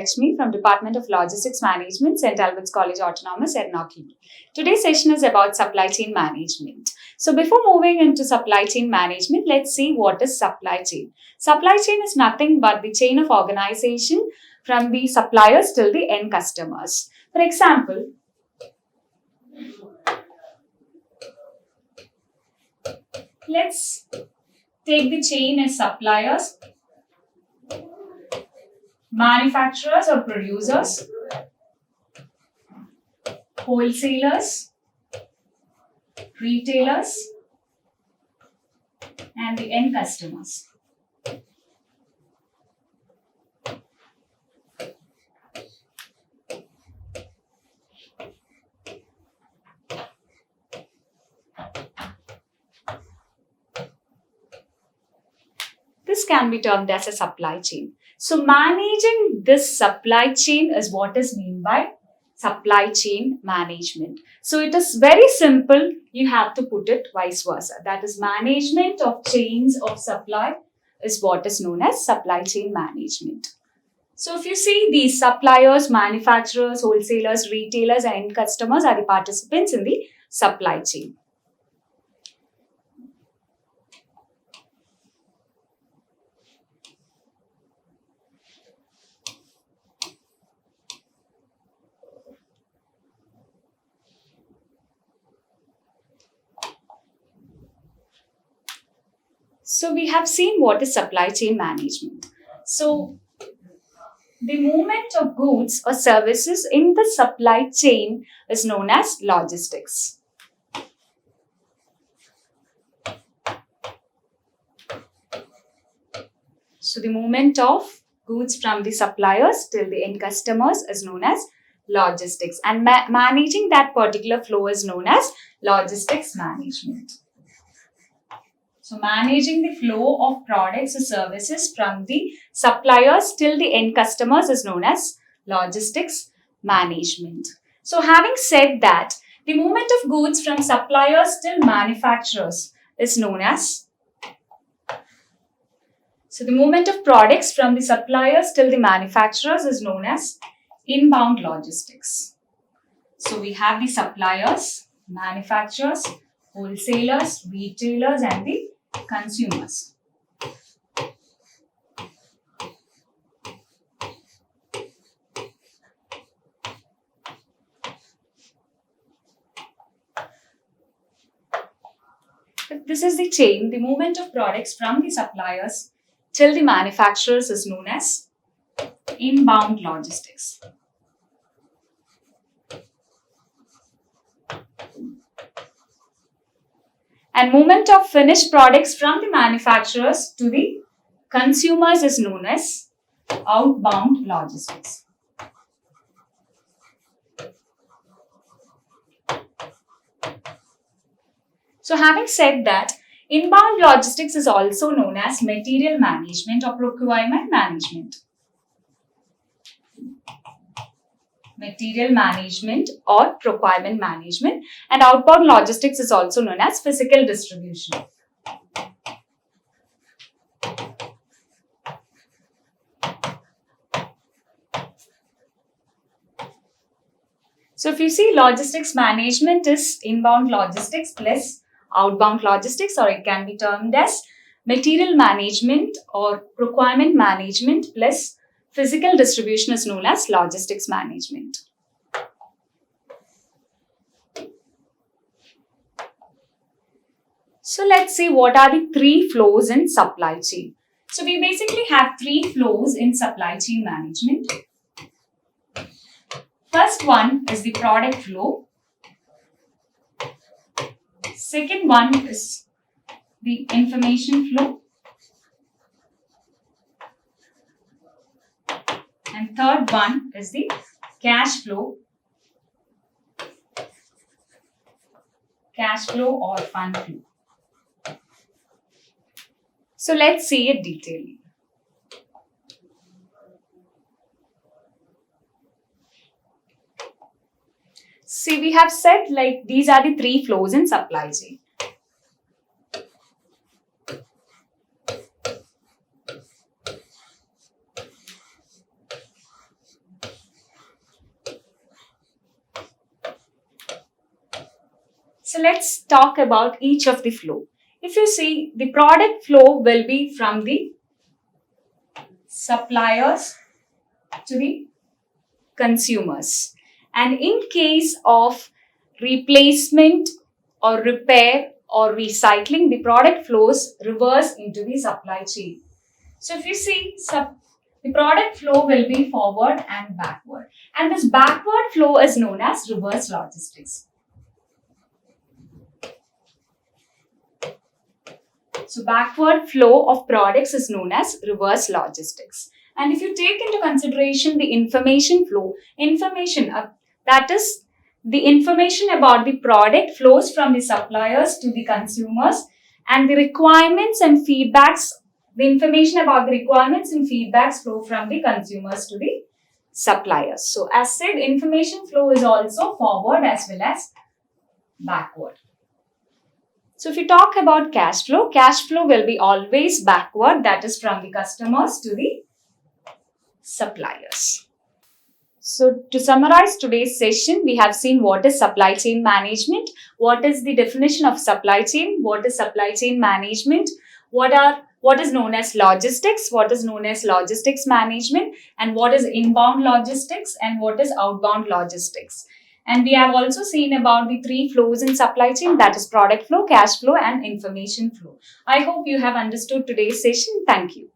Lakshmi from Department of Logistics Management, St. Albert's College Autonomous, Ernakulam. Today's session is about supply chain management. So before moving into supply chain management, let's see what is supply chain. Supply chain is nothing but the chain of organization from the suppliers till the end customers. For example, let's take the chain as suppliers, manufacturers or producers, wholesalers, retailers, and the end customers. This can be termed as a supply chain. So managing this supply chain is what is meant by supply chain management. So it is very simple. You have to put it vice versa. That is, management of chains of supply is what is known as supply chain management. So if you see, these suppliers, manufacturers, wholesalers, retailers and end customers are the participants in the supply chain. So we have seen what is supply chain management. So the movement of goods or services in the supply chain is known as logistics. So the movement of goods from the suppliers till the end customers is known as logistics, and managing that particular flow is known as logistics management. So managing the flow of products or services from the suppliers till the end customers is known as logistics management. So having said that, the movement of goods from suppliers till manufacturers is known as, so the movement of products from the suppliers till the manufacturers is known as inbound logistics. So we have the suppliers, manufacturers, wholesalers, retailers and the consumers. This is the chain. The movement of products from the suppliers till the manufacturers is known as inbound logistics. And movement of finished products from the manufacturers to the consumers is known as outbound logistics. So having said that, inbound logistics is also known as material management or procurement management. Material management or procurement management, and outbound logistics is also known as physical distribution. So if you see, logistics management is inbound logistics plus outbound logistics, or it can be termed as material management or procurement management plus physical distribution is known as logistics management. So let's see what are the three flows in supply chain. So we basically have three flows in supply chain management. First one is the product flow. Second one is the information flow. And third one is the cash flow or fund flow. So let's see it detailedly. See, we have said like these are the three flows in supply chain. So let's talk about each of the flow. If you see, the product flow will be from the suppliers to the consumers. And in case of replacement or repair or recycling, the product flows reverse into the supply chain. So if you see, the product flow will be forward and backward. And this backward flow is known as reverse logistics. So backward flow of products is known as reverse logistics. And if you take into consideration the information flow, that is the information about the product flows from the suppliers to the consumers, and the requirements and feedbacks, the information about the requirements and feedbacks flow from the consumers to the suppliers. So as said, information flow is also forward as well as backward. So if you talk about cash flow will be always backward, that is from the customers to the suppliers. So to summarize today's session, we have seen what is supply chain management, what is the definition of supply chain, what is supply chain management, what is known as logistics, what is known as logistics management, and what is inbound logistics and what is outbound logistics. And we have also seen about the 3 flows in supply chain, that is product flow, cash flow, and information flow. I hope you have understood today's session. Thank you.